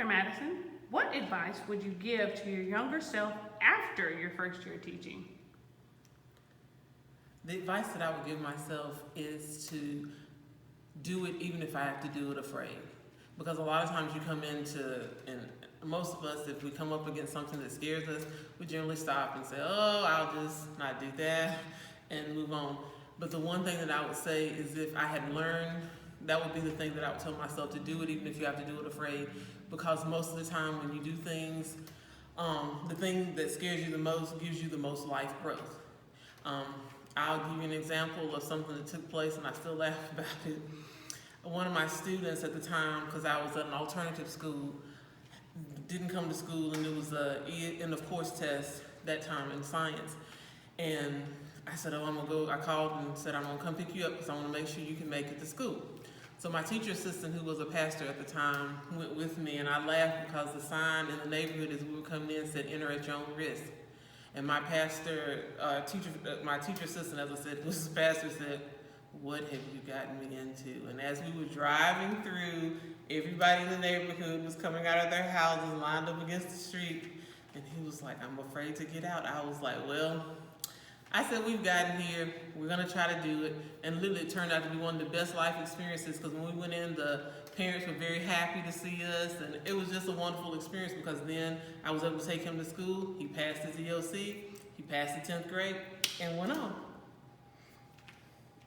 Dr. Madison, what advice would you give to your younger self after your first year teaching? The advice that I would give myself is to do it even if I have to do it afraid. Because a lot of times you come into, and most of us, if we come up against something that scares us, we generally stop and say, oh, I'll just not do that and move on. But the one thing that I would say is if I had learned, that would be the thing that I would tell myself, to do it even if you have to do it afraid. Because most of the time when you do things, the thing that scares you the most gives you the most life growth. I'll give you an example of something that took place, and I still laugh about it. One of my students at the time, because I was at an alternative school, didn't come to school, and it was a end of course test that time in science. And I said, oh, I'm gonna go. I called and said, I'm gonna come pick you up because I want to make sure you can make it to school. So my teacher assistant, who was a pastor at the time, went with me, and I laughed because the sign in the neighborhood as we were coming in said, enter at your own risk. And my my teacher assistant, as I said, who was a pastor, said, what have you gotten me into? And as we were driving through, everybody in the neighborhood was coming out of their houses, lined up against the street, and he was like, I'm afraid to get out. I was like, well, I said, we've gotten here, we're gonna try to do it. And literally it turned out to be one of the best life experiences, because when we went in, the parents were very happy to see us, and it was just a wonderful experience, because then I was able to take him to school. He passed his EOC, he passed the 10th grade, and went on.